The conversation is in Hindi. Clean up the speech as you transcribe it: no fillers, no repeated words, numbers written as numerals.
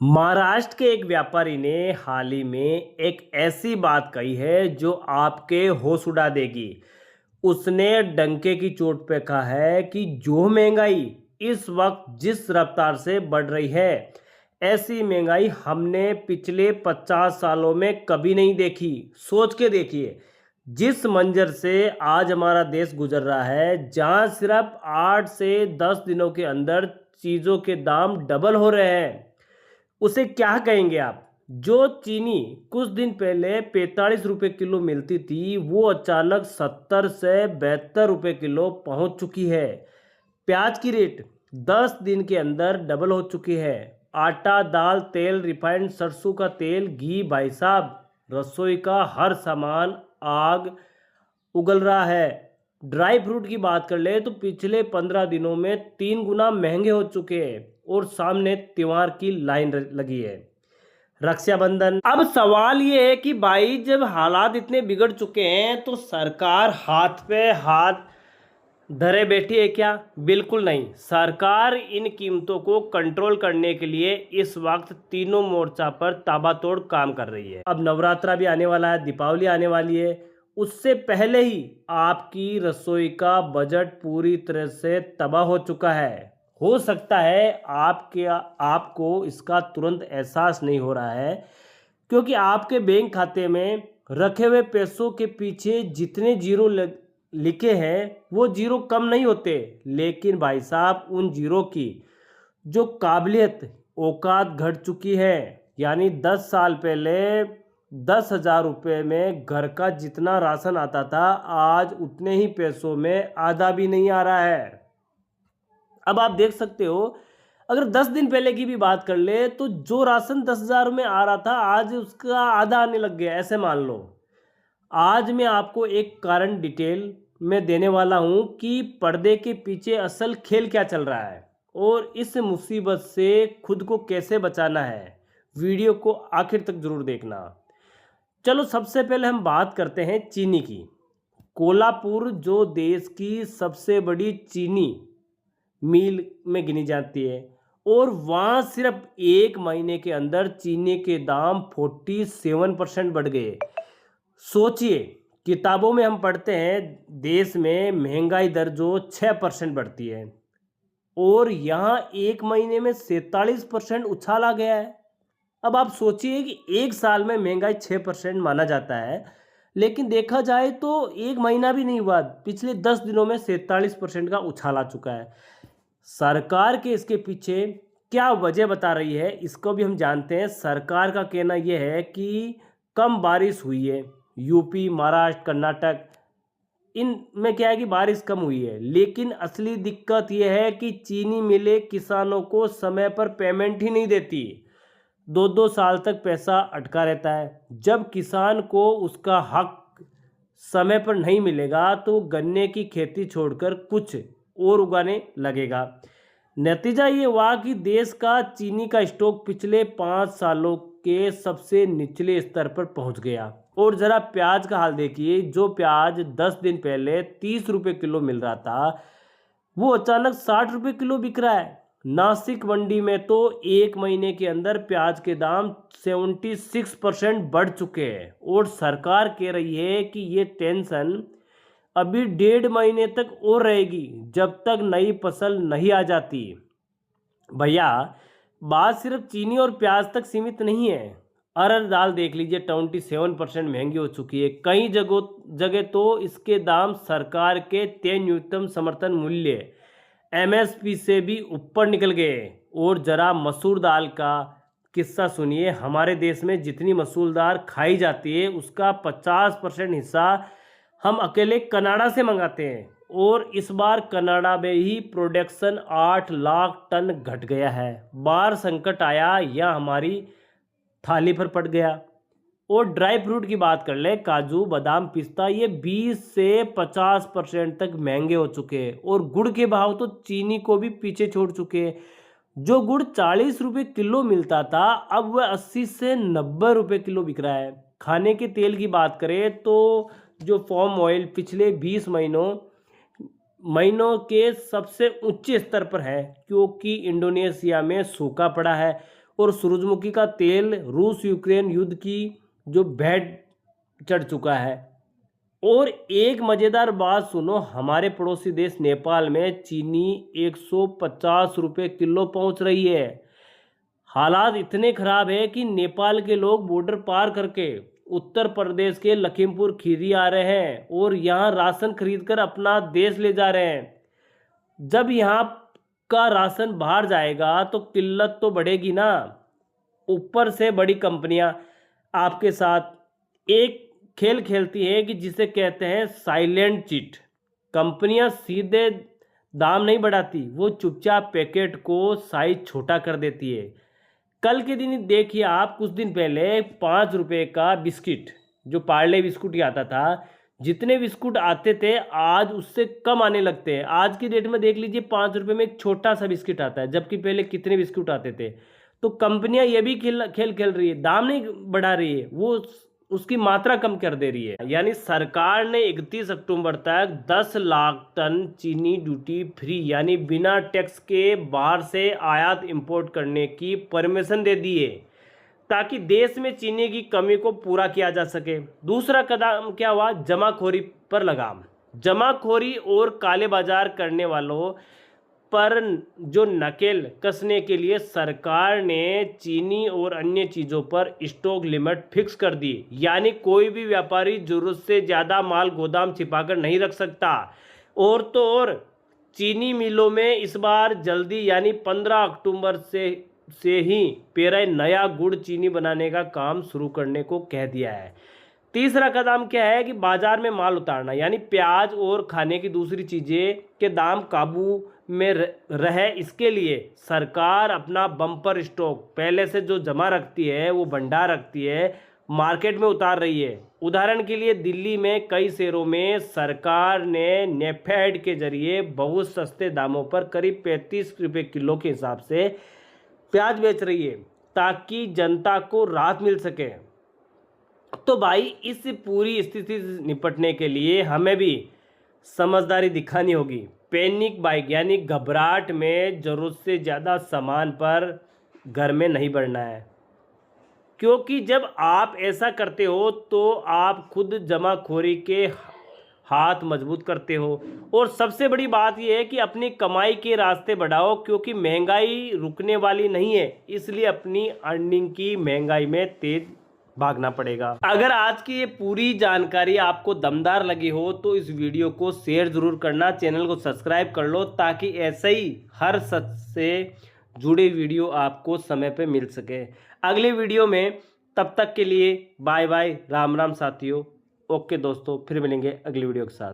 महाराष्ट्र के एक व्यापारी ने हाल ही में एक ऐसी बात कही है जो आपके होश उड़ा देगी। उसने डंके की चोट पे कहा है कि जो महंगाई इस वक्त जिस रफ्तार से बढ़ रही है, ऐसी महंगाई हमने पिछले 50 सालों में कभी नहीं देखी। सोच के देखिए, जिस मंजर से आज हमारा देश गुजर रहा है, जहां सिर्फ 8 से 10 दिनों के अंदर चीज़ों के दाम डबल हो रहे हैं, उसे क्या कहेंगे आप? जो चीनी कुछ दिन पहले 45 रुपए किलो मिलती थी, वो अचानक 70 से 72 रुपए किलो पहुंच चुकी है। प्याज की रेट 10 दिन के अंदर डबल हो चुकी है। आटा, दाल, तेल, रिफाइंड सरसों का तेल, घी, भाई साहब, रसोई का हर सामान आग उगल रहा है। ड्राई फ्रूट की बात कर ले तो पिछले 15 दिनों में 3 गुना महंगे हो चुके हैं और सामने त्योहार की लाइन लगी है। रक्षाबंधन। अब सवाल ये है कि भाई, जब हालात इतने बिगड़ चुके हैं तो सरकार हाथ पे हाथ धरे बैठी है क्या? बिल्कुल नहीं। सरकार इन कीमतों को कंट्रोल करने के लिए इस वक्त तीनों मोर्चा पर ताबड़तोड़ काम कर रही है। अब नवरात्रा भी आने वाला है, दीपावली आने वाली है। उससे पहले ही आपकी रसोई का बजट पूरी तरह से तबाह हो चुका है। हो सकता है आपको इसका तुरंत एहसास नहीं हो रहा है, क्योंकि आपके बैंक खाते में रखे हुए पैसों के पीछे जितने जीरो लिखे हैं वो जीरो कम नहीं होते, लेकिन भाई साहब, उन जीरो की जो काबिलियत औकात घट चुकी है। यानी 10 साल पहले 10,000 रुपये में घर का जितना राशन आता था, आज उतने ही पैसों में आधा भी नहीं आ रहा है। अब आप देख सकते हो, अगर 10 दिन पहले की भी बात कर ले तो जो राशन 10,000 में आ रहा था, आज उसका आधा आने लग गया, ऐसे मान लो। आज मैं आपको एक कारण डिटेल में देने वाला हूं कि पर्दे के पीछे असल खेल क्या चल रहा है और इस मुसीबत से खुद को कैसे बचाना है। वीडियो को आखिर तक जरूर देखना। चलो, सबसे पहले हम बात करते हैं चीनी की। कोल्हापुर जो देश की सबसे बड़ी चीनी मील में गिनी जाती है, और वहाँ सिर्फ एक महीने के अंदर चीनी के दाम 47% बढ़ गए। सोचिए, किताबों में हम पढ़ते हैं देश में महंगाई दर जो 6% बढ़ती है, और यहाँ एक महीने में 47% उछाल आ गया है। अब आप सोचिए कि एक साल में महंगाई 6% माना जाता है, लेकिन देखा जाए तो एक महीना भी नहीं हुआ, पिछले 10 दिनों में 47% का उछाल आ चुका है। सरकार के इसके पीछे क्या वजह बता रही है, इसको भी हम जानते हैं। सरकार का कहना यह है कि कम बारिश हुई है। यूपी, महाराष्ट्र, कर्नाटक, इनमें क्या है कि बारिश कम हुई है, लेकिन असली दिक्कत यह है कि चीनी मिलें किसानों को समय पर पेमेंट ही नहीं देती। 2-2 साल तक पैसा अटका रहता है। जब किसान को उसका हक समय पर नहीं मिलेगा तो गन्ने की खेती छोड़कर कुछ और उगाने लगेगा। नतीजा ये हुआ कि देश का चीनी का स्टॉक पिछले 5 सालों के सबसे निचले स्तर पर पहुंच गया। और ज़रा प्याज का हाल देखिए, जो प्याज 10 दिन पहले 30 रुपये किलो मिल रहा था, वो अचानक 60 रुपये किलो बिक रहा है। नासिक मंडी में तो एक महीने के अंदर प्याज के दाम 76% बढ़ चुके हैं, और सरकार कह रही है कि ये टेंशन अभी 1.5 महीने तक और रहेगी, जब तक नई फसल नहीं आ जाती। भैया, बात सिर्फ चीनी और प्याज तक सीमित नहीं है। अरहर दाल देख लीजिए, 27% महंगी हो चुकी है। कई जगह तो इसके दाम सरकार के तय न्यूनतम समर्थन मूल्य एमएसपी से भी ऊपर निकल गए। और ज़रा मसूर दाल का किस्सा सुनिए। हमारे देश में जितनी मसूर दाल खाई जाती है, उसका 50% हिस्सा हम अकेले कनाडा से मंगाते हैं, और इस बार कनाडा में ही प्रोडक्शन 8 लाख टन घट गया है। बाहर संकट आया या हमारी थाली पर पड़ गया। और ड्राई फ्रूट की बात कर ले, काजू, बादाम, पिस्ता, ये 20 से 50% तक महंगे हो चुके हैं। और गुड़ के भाव तो चीनी को भी पीछे छोड़ चुके हैं। जो गुड़ 40 रुपये किलो मिलता था, अब वह 80 से 90 रुपये किलो बिक रहा है। खाने के तेल की बात करें तो जो फॉर्म ऑयल पिछले 20 महीनों के सबसे ऊंचे स्तर पर है, क्योंकि इंडोनेशिया में सूखा पड़ा है और सूरजमुखी का तेल रूस यूक्रेन युद्ध की जो भेंट चढ़ चुका है। और एक मज़ेदार बात सुनो, हमारे पड़ोसी देश नेपाल में चीनी 150 रुपये किलो पहुंच रही है। हालात इतने खराब है कि नेपाल के लोग बॉर्डर पार करके उत्तर प्रदेश के लखीमपुर खीरी आ रहे हैं और यहाँ राशन खरीदकर अपना देश ले जा रहे हैं। जब यहाँ का राशन बाहर जाएगा तो किल्लत तो बढ़ेगी ना। ऊपर से बड़ी कंपनियां आपके साथ एक खेल खेलती है कि जिसे कहते हैं साइलेंट चीट। कंपनियां सीधे दाम नहीं बढ़ाती, वो चुपचाप पैकेट को साइज छोटा कर देती है। कल के दिन देखिए आप, कुछ दिन पहले 5 रुपए का बिस्किट, जो पार्ले बिस्कुट ही आता था, जितने बिस्कुट आते थे आज उससे कम आने लगते हैं। आज की डेट में देख लीजिए 5 रुपए में एक छोटा सा बिस्किट आता है, जबकि पहले कितने बिस्कुट आते थे। तो कंपनियां ये भी खेल खेल रही है, दाम नहीं बढ़ा रही है, वो उसकी मात्रा कम कर दे रही है। यानी सरकार ने 31 अक्टूबर तक 10 लाख टन चीनी ड्यूटी फ्री यानी बिना टैक्स के बाहर से आयात इंपोर्ट करने की परमिशन दे दी है, ताकि देश में चीनी की कमी को पूरा किया जा सके। दूसरा कदम क्या हुआ, जमाखोरी पर लगाम। जमाखोरी और काले बाजार करने वालों पर जो नकेल कसने के लिए सरकार ने चीनी और अन्य चीज़ों पर स्टॉक लिमिट फिक्स कर दी। यानी कोई भी व्यापारी जरूरत से ज़्यादा माल गोदाम छिपाकर नहीं रख सकता। और तो और चीनी मिलों में इस बार जल्दी यानी 15 अक्टूबर से ही पेराई नया गुड़ चीनी बनाने का काम शुरू करने को कह दिया है। तीसरा कदम क्या है कि बाजार में माल उतारना, यानी प्याज और खाने की दूसरी चीज़ें के दाम काबू में रहे, इसके लिए सरकार अपना बम्पर स्टॉक पहले से जो जमा रखती है, वो भंडार रखती है, मार्केट में उतार रही है। उदाहरण के लिए दिल्ली में कई शहरों में सरकार ने नेफेड के जरिए बहुत सस्ते दामों पर करीब 35 रुपये किलो के हिसाब से प्याज बेच रही है, ताकि जनता को राहत मिल सके। तो भाई इस पूरी स्थिति से निपटने के लिए हमें भी समझदारी दिखानी होगी। पैनिक बाइक यानी घबराहट में ज़रूरत से ज़्यादा सामान पर घर में नहीं बढ़ना है, क्योंकि जब आप ऐसा करते हो तो आप खुद जमाखोरी के हाथ मजबूत करते हो। और सबसे बड़ी बात यह है कि अपनी कमाई के रास्ते बढ़ाओ, क्योंकि महंगाई रुकने वाली नहीं है, इसलिए अपनी अर्निंग की महंगाई में तेज भागना पड़ेगा। अगर आज की ये पूरी जानकारी आपको दमदार लगी हो तो इस वीडियो को शेयर जरूर करना, चैनल को सब्सक्राइब कर लो, ताकि ऐसे ही हर सच से जुड़े वीडियो आपको समय पे मिल सके अगले वीडियो में। तब तक के लिए बाय बाय, राम राम साथियों। ओके दोस्तों, फिर मिलेंगे अगली वीडियो के साथ।